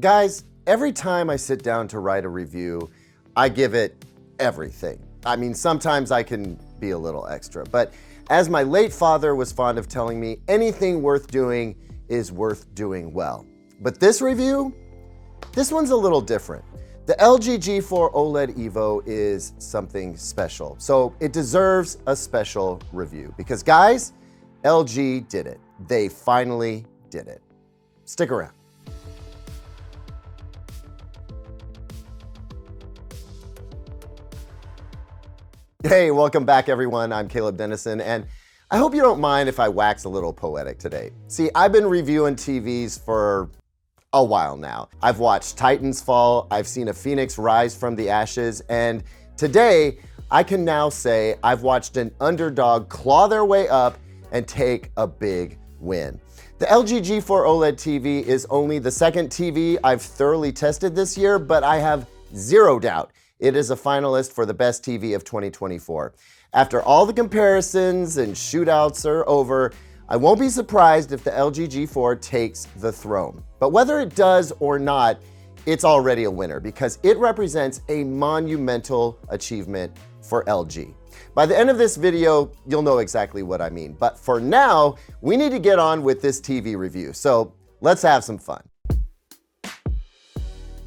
Guys, every time I sit down to write a review, I give it everything. I mean, sometimes I can be a little extra, but as my late father was fond of telling me, anything worth doing is worth doing well. But this review, this one's a little different. The LG G4 OLED EVO is something special, so it deserves a special review because guys, LG did it. They finally did it. Stick around. Hey, welcome back everyone. I'm Caleb Dennison, and I hope you don't mind if I wax a little poetic today. See, I've been reviewing TVs for a while now. I've watched Titans fall, I've seen a phoenix rise from the ashes, and today I can now say I've watched an underdog claw their way up and take a big win. The LG G4 OLED TV is only the second TV I've thoroughly tested this year, but I have zero doubt it is a finalist for the best TV of 2024. After all the comparisons and shootouts are over, I won't be surprised if the LG G4 takes the throne. But whether it does or not, it's already a winner because it represents a monumental achievement for LG. By the end of this video, you'll know exactly what I mean. But for now, we need to get on with this TV review. So let's have some fun.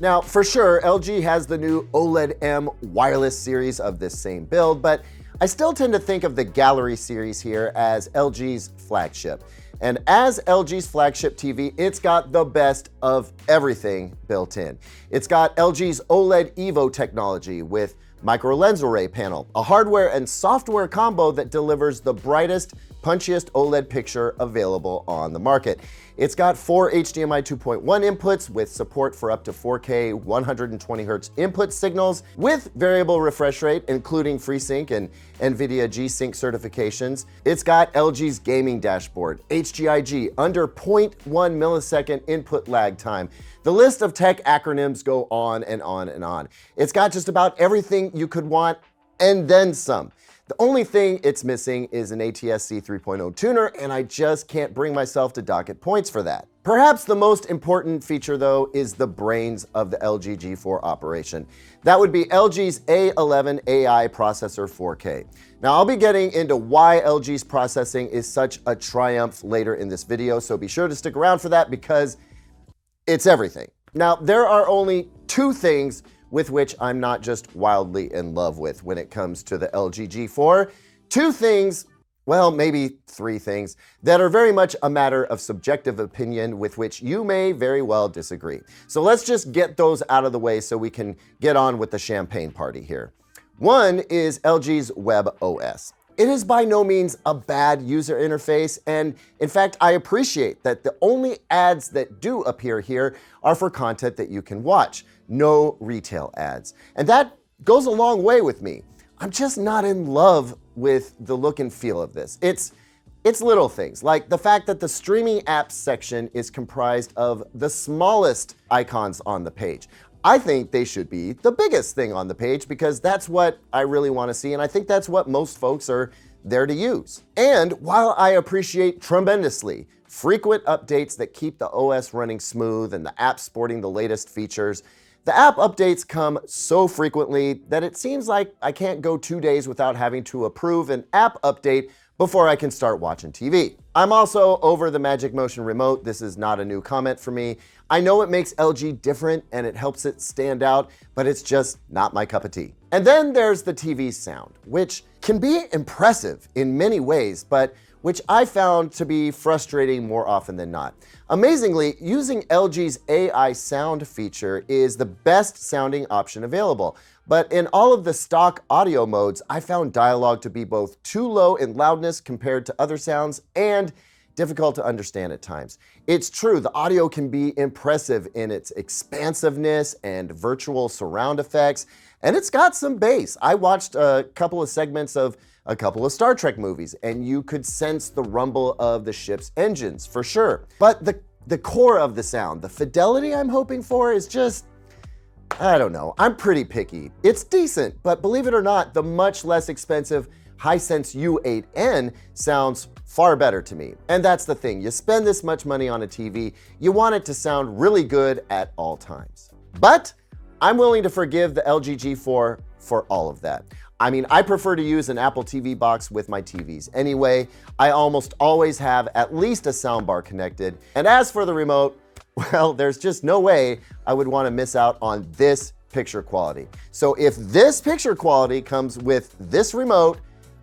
Now, for sure, LG has the new OLED M wireless series of this same build, but I still tend to think of the Gallery series here as LG's flagship. And as LG's flagship TV, it's got the best of everything built in. It's got LG's OLED EVO technology with micro lens array panel, a hardware and software combo that delivers the brightest, punchiest OLED picture available on the market. It's got 4 HDMI 2.1 inputs with support for up to 4K 120Hz input signals with variable refresh rate, including FreeSync and NVIDIA G-Sync certifications. It's got LG's gaming dashboard, HGIG, under 0.1 millisecond input lag time. The list of tech acronyms go on and on and on. It's got just about everything you could want and then some. The only thing it's missing is an ATSC 3.0 tuner, and I just can't bring myself to dock it points for that. Perhaps the most important feature, though, is the brains of the LG G4 operation. That would be LG's A11 AI processor 4K. Now, I'll be getting into why LG's processing is such a triumph later in this video, so be sure to stick around for that because it's everything. Now, there are only two things with which I'm not just wildly in love with when it comes to the LG G4. Two things, well, maybe three things, that are very much a matter of subjective opinion with which you may very well disagree. So let's just get those out of the way so we can get on with the champagne party here. One is LG's webOS. It is by no means a bad user interface, and in fact, I appreciate that the only ads that do appear here are for content that you can watch. No retail ads. And that goes a long way with me. I'm just not in love with the look and feel of this. It's little things, like the fact that the streaming apps section is comprised of the smallest icons on the page. I think they should be the biggest thing on the page because that's what I really want to see, and I think that's what most folks are there to use. And while I appreciate tremendously frequent updates that keep the OS running smooth and the app sporting the latest features, the app updates come so frequently that it seems like I can't go 2 days without having to approve an app update before I can start watching TV. I'm also over the Magic Motion remote. This is not a new comment for me. I know it makes LG different and it helps it stand out, but it's just not my cup of tea. And then there's the TV's sound, which can be impressive in many ways, but which I found to be frustrating more often than not. Amazingly, using LG's AI sound feature is the best sounding option available. But in all of the stock audio modes, I found dialogue to be both too low in loudness compared to other sounds and difficult to understand at times. It's true, the audio can be impressive in its expansiveness and virtual surround effects, and it's got some bass. I watched a couple of segments of a couple of Star Trek movies, and you could sense the rumble of the ship's engines for sure. But the core of the sound, the fidelity I'm hoping for is just, I don't know, I'm pretty picky. It's decent, but believe it or not, the much less expensive Hisense U8N sounds far better to me. And that's the thing, you spend this much money on a TV, you want it to sound really good at all times. But I'm willing to forgive the LG G4 for all of that. I mean, I prefer to use an Apple TV box with my TVs anyway. I almost always have at least a soundbar connected. And as for the remote, well, there's just no way I would want to miss out on this picture quality. So if this picture quality comes with this remote,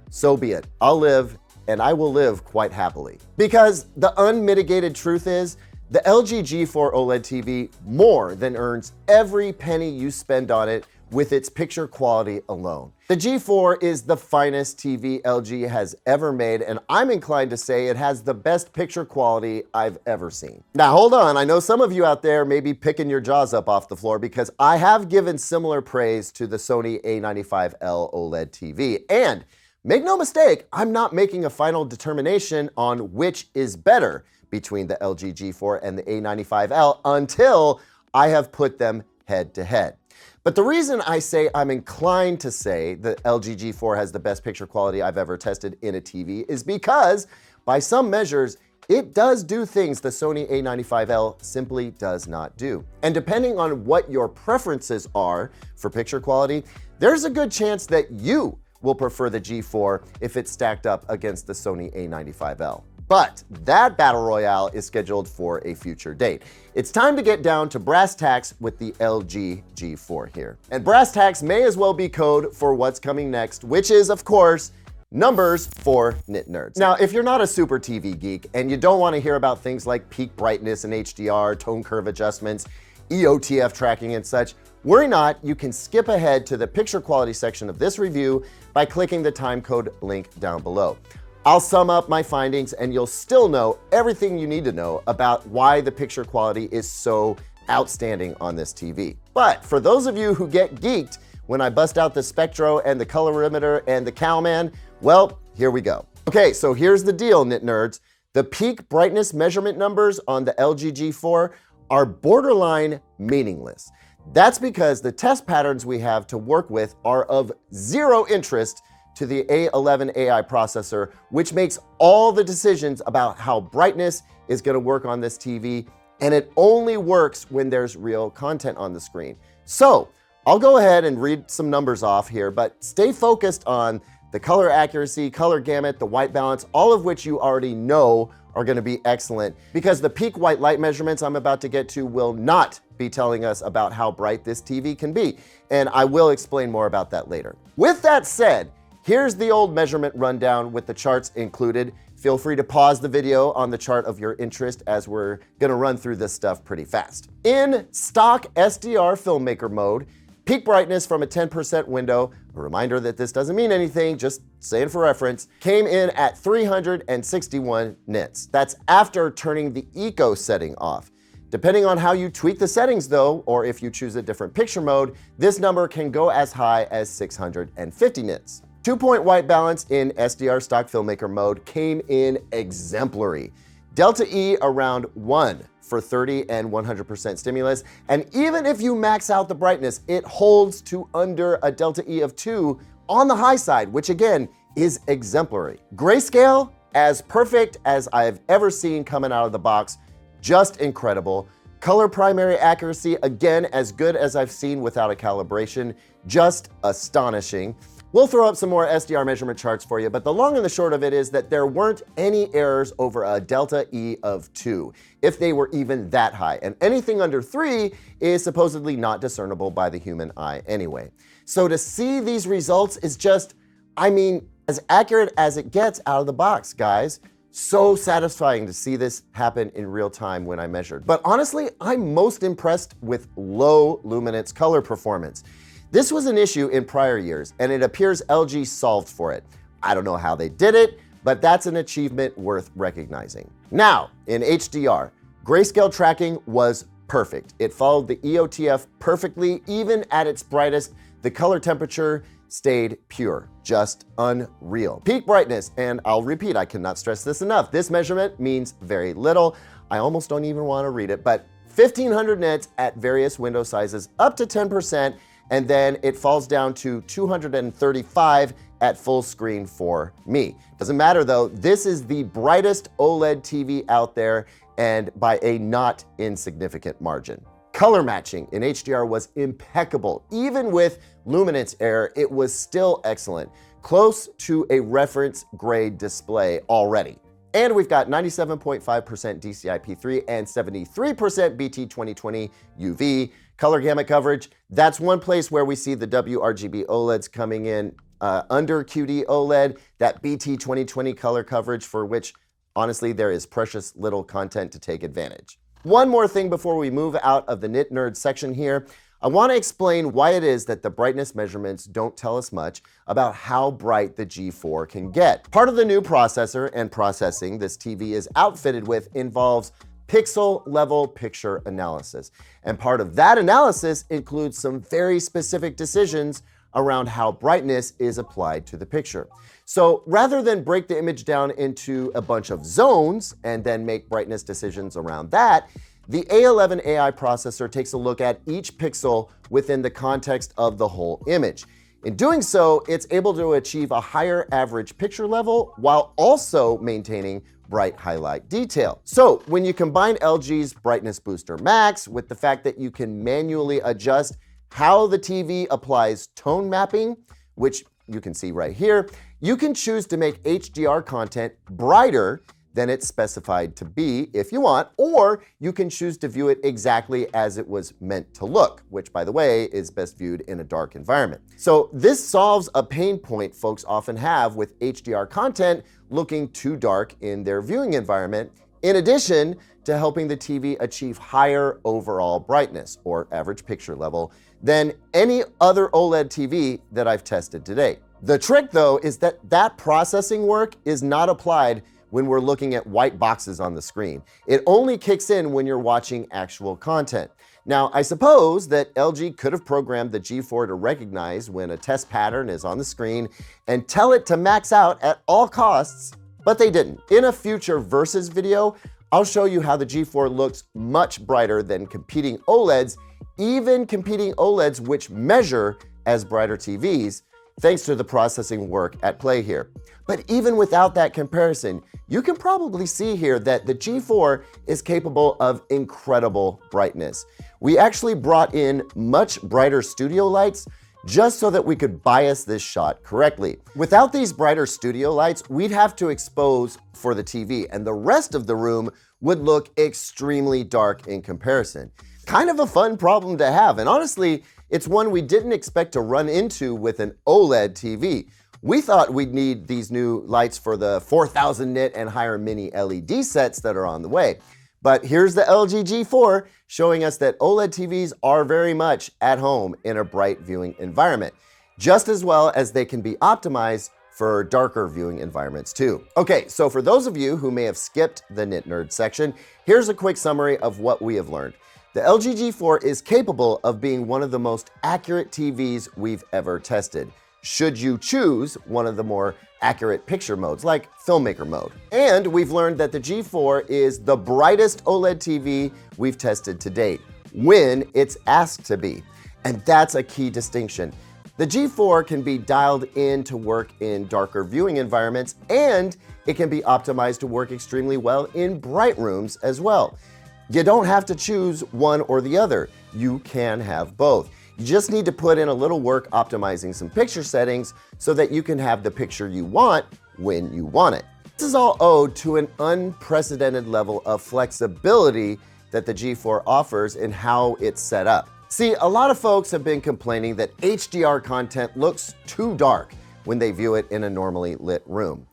so be it. I'll live, and I will live quite happily. Because the unmitigated truth is, the LG G4 OLED TV more than earns every penny you spend on it with its picture quality alone. The G4 is the finest TV LG has ever made, and I'm inclined to say it has the best picture quality I've ever seen. Now hold on, I know some of you out there may be picking your jaws up off the floor because I have given similar praise to the Sony A95L OLED TV. And make no mistake, I'm not making a final determination on which is better between the LG G4 and the A95L until I have put them head to head. But the reason I say I'm inclined to say the LG G4 has the best picture quality I've ever tested in a TV is because, by some measures, it does do things the Sony A95L simply does not do. And depending on what your preferences are for picture quality, there's a good chance that you will prefer the G4 if it's stacked up against the Sony A95L. But that battle royale is scheduled for a future date. It's time to get down to brass tacks with the LG G4 here. And brass tacks may as well be code for what's coming next, which is, of course, numbers for nit nerds. Now, if you're not a super TV geek and you don't want to hear about things like peak brightness and HDR, tone curve adjustments, EOTF tracking and such, worry not, you can skip ahead to the picture quality section of this review by clicking the timecode link down below. I'll sum up my findings and you'll still know everything you need to know about why the picture quality is so outstanding on this TV. But for those of you who get geeked when I bust out the Spectro and the colorimeter and the Cowman, well, here we go. Okay, so here's the deal, nit nerds. The peak brightness measurement numbers on the LG G4 are borderline meaningless. That's because the test patterns we have to work with are of zero interest to the A11 AI processor, which makes all the decisions about how brightness is going to work on this TV, and it only works when there's real content on the screen. So I'll go ahead and read some numbers off here, but stay focused on the color accuracy, color gamut, the white balance, all of which you already know are going to be excellent, because the peak white light measurements I'm about to get to will not be telling us about how bright this TV can be, and I will explain more about that later. With that said, here's the old measurement rundown with the charts included. Feel free to pause the video on the chart of your interest as we're gonna run through this stuff pretty fast. In stock SDR filmmaker mode, peak brightness from a 10% window, a reminder that this doesn't mean anything, just saying for reference, came in at 361 nits. That's after turning the eco setting off. Depending on how you tweak the settings though, or if you choose a different picture mode, this number can go as high as 650 nits. 2-point white balance in SDR stock filmmaker mode came in exemplary. Delta E around 1 for 30 and 100% stimulus, and even if you max out the brightness, it holds to under a Delta E of 2 on the high side, which again is exemplary. Grayscale, as perfect as I've ever seen coming out of the box, just incredible. Color primary accuracy, again, as good as I've seen without a calibration, just astonishing. We'll throw up some more SDR measurement charts for you, but the long and the short of it is that there weren't any errors over a Delta E of 2, if they were even that high, and anything under 3 is supposedly not discernible by the human eye anyway. So to see these results is just, I mean, as accurate as it gets out of the box, guys. So satisfying to see this happen in real time when I measured. But honestly, I'm most impressed with low luminance color performance. This was an issue in prior years, and it appears LG solved for it. I don't know how they did it, but that's an achievement worth recognizing. Now, in HDR, grayscale tracking was perfect. It followed the EOTF perfectly, even at its brightest. The color temperature stayed pure, just unreal. Peak brightness, and I'll repeat, I cannot stress this enough, this measurement means very little. I almost don't even want to read it, but 1500 nits at various window sizes up to 10%, and then it falls down to 235 at full screen for me. Doesn't matter though, this is the brightest OLED TV out there, and by a not insignificant margin. Color matching in HDR was impeccable. Even with luminance error, it was still excellent, close to a reference grade display already. And we've got 97.5% DCI-P3 and 73% BT 2020 UV. Color gamut coverage, that's one place where we see the WRGB OLEDs coming in under QD OLED, that BT 2020 color coverage for which, honestly, there is precious little content to take advantage. One more thing before we move out of the nit nerd section here. I want to explain why it is that the brightness measurements don't tell us much about how bright the G4 can get. Part of the new processor and processing this TV is outfitted with involves pixel level picture analysis. And part of that analysis includes some very specific decisions around how brightness is applied to the picture. So rather than break the image down into a bunch of zones and then make brightness decisions around that, the A11 AI processor takes a look at each pixel within the context of the whole image. In doing so, it's able to achieve a higher average picture level while also maintaining bright highlight detail. So when you combine LG's Brightness Booster Max with the fact that you can manually adjust how the TV applies tone mapping, which you can see right here, you can choose to make HDR content brighter than it's specified to be if you want, or you can choose to view it exactly as it was meant to look, which by the way is best viewed in a dark environment. So this solves a pain point folks often have with HDR content looking too dark in their viewing environment, in addition to helping the TV achieve higher overall brightness or average picture level than any other OLED TV that I've tested to date. The trick though is that that processing work is not applied when we're looking at white boxes on the screen. It only kicks in when you're watching actual content. Now, I suppose that LG could have programmed the G4 to recognize when a test pattern is on the screen and tell it to max out at all costs, but they didn't. In a future Versus video, I'll show you how the G4 looks much brighter than competing OLEDs, even competing OLEDs which measure as brighter TVs, thanks to the processing work at play here. But even without that comparison, you can probably see here that the G4 is capable of incredible brightness. We actually brought in much brighter studio lights just so that we could bias this shot correctly. Without these brighter studio lights, we'd have to expose for the TV, and the rest of the room would look extremely dark in comparison. Kind of a fun problem to have, and honestly, it's one we didn't expect to run into with an OLED TV. We thought we'd need these new lights for the 4000 nit and higher mini LED sets that are on the way. But here's the LG G4 showing us that OLED TVs are very much at home in a bright viewing environment, just as well as they can be optimized for darker viewing environments too. Okay, so for those of you who may have skipped the nit nerd section, here's a quick summary of what we have learned. The LG G4 is capable of being one of the most accurate TVs we've ever tested, should you choose one of the more accurate picture modes like filmmaker mode. And we've learned that the G4 is the brightest OLED TV we've tested to date, when it's asked to be. And that's a key distinction. The G4 can be dialed in to work in darker viewing environments, and it can be optimized to work extremely well in bright rooms as well. You don't have to choose one or the other. You can have both. You just need to put in a little work optimizing some picture settings so that you can have the picture you want when you want it. This is all owed to an unprecedented level of flexibility that the G4 offers in how it's set up. See, a lot of folks have been complaining that HDR content looks too dark when they view it in a normally lit room.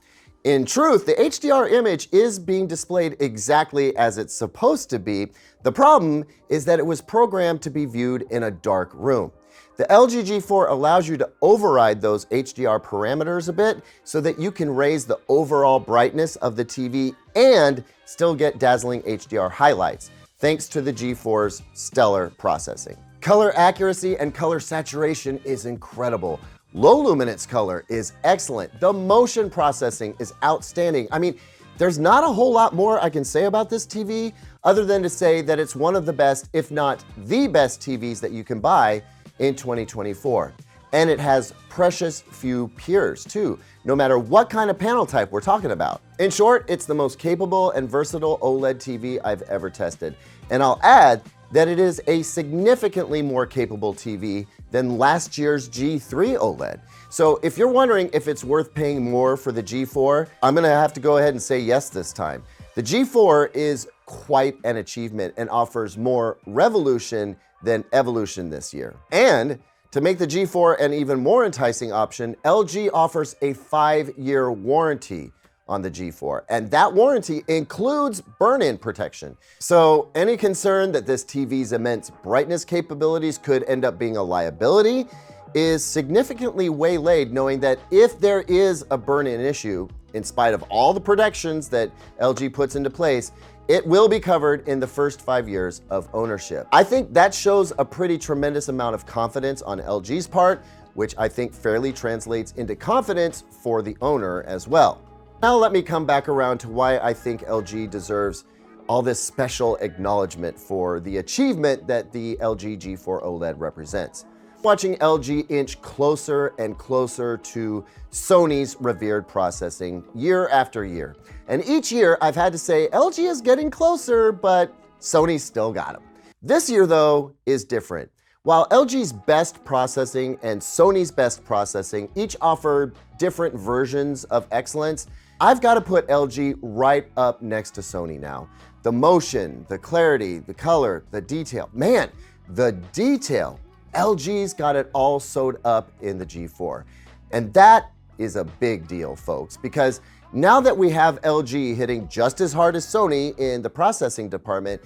In truth, the HDR image is being displayed exactly as it's supposed to be. The problem is that it was programmed to be viewed in a dark room. The LG G4 allows you to override those HDR parameters a bit so that you can raise the overall brightness of the TV and still get dazzling HDR highlights, thanks to the G4's stellar processing. Color accuracy and color saturation is incredible. Low luminance color is excellent. The motion processing is outstanding. I mean, there's not a whole lot more I can say about this TV other than to say that it's one of the best, if not the best TVs that you can buy in 2024. And it has precious few peers too, no matter what kind of panel type we're talking about. In short, it's the most capable and versatile OLED TV I've ever tested. And I'll add that it is a significantly more capable TV than last year's G3 OLED. So if you're wondering if it's worth paying more for the G4, I'm gonna have to go ahead and say yes this time. The G4 is quite an achievement and offers more revolution than evolution this year. And to make the G4 an even more enticing option, LG offers a 5-year warranty on the G4, and that warranty includes burn-in protection. So any concern that this TV's immense brightness capabilities could end up being a liability is significantly waylaid, knowing that if there is a burn-in issue, in spite of all the protections that LG puts into place, it will be covered in the first 5 years of ownership. I think that shows a pretty tremendous amount of confidence on LG's part, which I think fairly translates into confidence for the owner as well. Now let me come back around to why I think LG deserves all this special acknowledgement for the achievement that the LG G4 OLED represents. Watching LG inch closer and closer to Sony's revered processing year after year. And each year I've had to say LG is getting closer, but Sony's still got them. This year though is different. While LG's best processing and Sony's best processing each offer different versions of excellence, I've got to put LG right up next to Sony now. The motion, the clarity, the color, the detail. Man, the detail. LG's got it all sewed up in the G4. And that is a big deal, folks, because now that we have LG hitting just as hard as Sony in the processing department,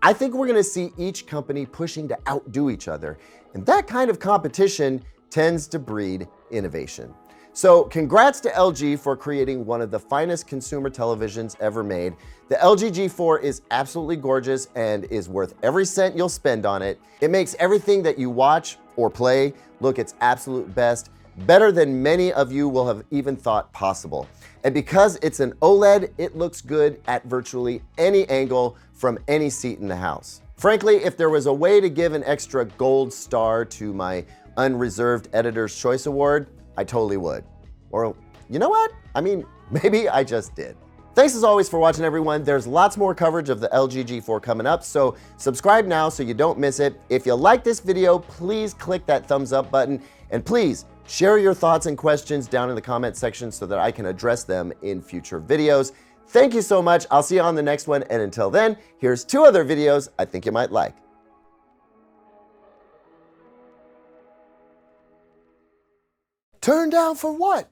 I think we're gonna see each company pushing to outdo each other. And that kind of competition tends to breed innovation. So congrats to LG for creating one of the finest consumer televisions ever made. The LG G4 is absolutely gorgeous and is worth every cent you'll spend on it. It makes everything that you watch or play look its absolute best, better than many of you will have even thought possible. And because it's an OLED, it looks good at virtually any angle from any seat in the house. Frankly, if there was a way to give an extra gold star to my unreserved Editor's Choice Award, I totally would. Or, you know what? I mean, maybe I just did. Thanks as always for watching, everyone. There's lots more coverage of the LG G4 coming up, so subscribe now so you don't miss it. If you like this video, please click that thumbs up button, and please share your thoughts and questions down in the comment section so that I can address them in future videos. Thank you so much. I'll see you on the next one, and until then, here's 2 other videos I think you might like. Turned down for what?